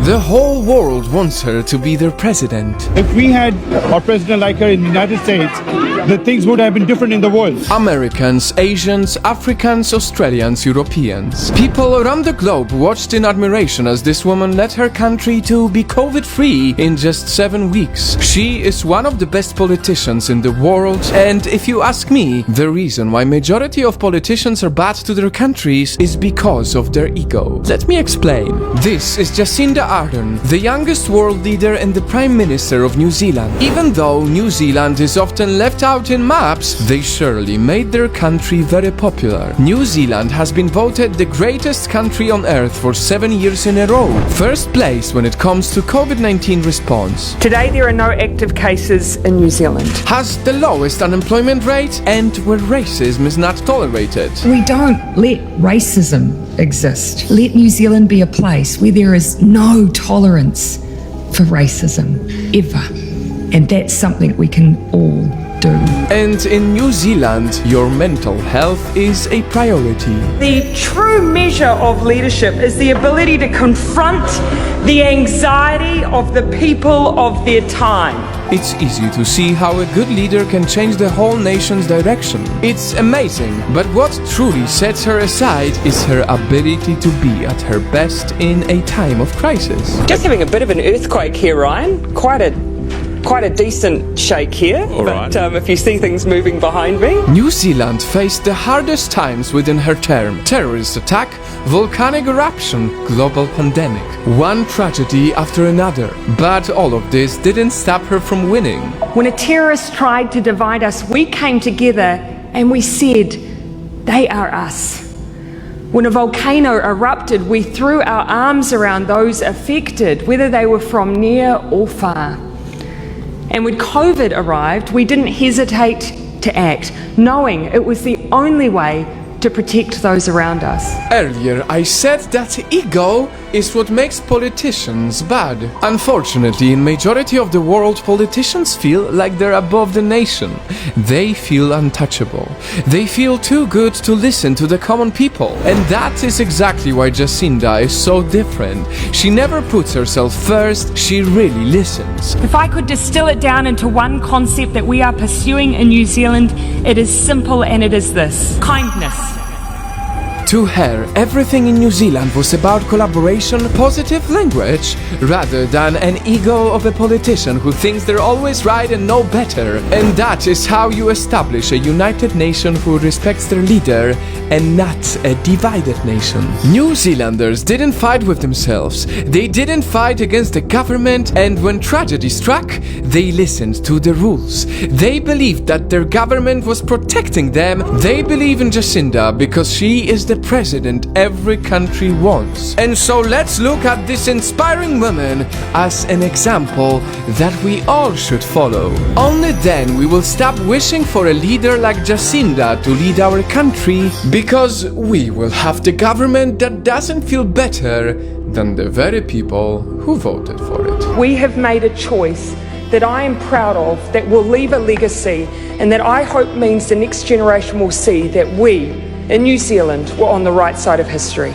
The whole world wants her to be their president. If we had our president like her in the United States, the things would have been different in the world. Americans, Asians, Africans, Australians, Europeans. People around the globe watched in admiration as this woman led her country to be COVID-free in just 7 weeks. She is one of the best politicians in the world, and if you ask me, the reason why majority of politicians are bad to their countries is because of their ego. Let me explain. This is Jacinda Arden, the youngest world leader and the Prime Minister of New Zealand. Even though New Zealand is often left out in maps, they surely made their country very popular. New Zealand has been voted the greatest country on earth for 7 years in a row. First place when it comes to COVID-19 response. Today there are no active cases in New Zealand. Has the lowest unemployment rate and where racism is not tolerated. We don't let racism exist. Let New Zealand be a place where there is no tolerance for racism, ever. And that's something we can all do. And in New Zealand, your mental health is a priority. The true measure of leadership is the ability to confront the anxiety of the people of their time. It's easy to see how a good leader can change the whole nation's direction. It's amazing, but what truly sets her aside is her ability to be at her best in a time of crisis. Just having a bit of an earthquake here, Ryan. Quite a decent shake here, but if you see things moving behind me. New Zealand faced the hardest times within her term. Terrorist attack, volcanic eruption, global pandemic. One tragedy after another. But all of this didn't stop her from winning. When a terrorist tried to divide us, we came together and we said, they are us. When a volcano erupted, we threw our arms around those affected, whether they were from near or far. And when COVID arrived, we didn't hesitate to act, knowing it was the only way to protect those around us. Earlier, I said that ego is what makes politicians bad. Unfortunately, in majority of the world, politicians feel like they're above the nation. They feel untouchable. They feel too good to listen to the common people. And that is exactly why Jacinda is so different. She never puts herself first, she really listens. If I could distill it down into one concept that we are pursuing in New Zealand, it is simple and it is this: kindness. To her, everything in New Zealand was about collaboration, positive language, rather than an ego of a politician who thinks they're always right and know better. And that is how you establish a united nation who respects their leader and not a divided nation. New Zealanders didn't fight with themselves. They didn't fight against the government, and when tragedy struck, they listened to the rules. They believed that their government was protecting them. They believe in Jacinda because she is the president every country wants. And so let's look at this inspiring woman as an example that we all should follow. Only then we will stop wishing for a leader like Jacinda to lead our country, because we will have the government that doesn't feel better than the very people who voted for it. We have made a choice that I am proud of, that will leave a legacy, and that I hope means the next generation will see that we in New Zealand were on the right side of history.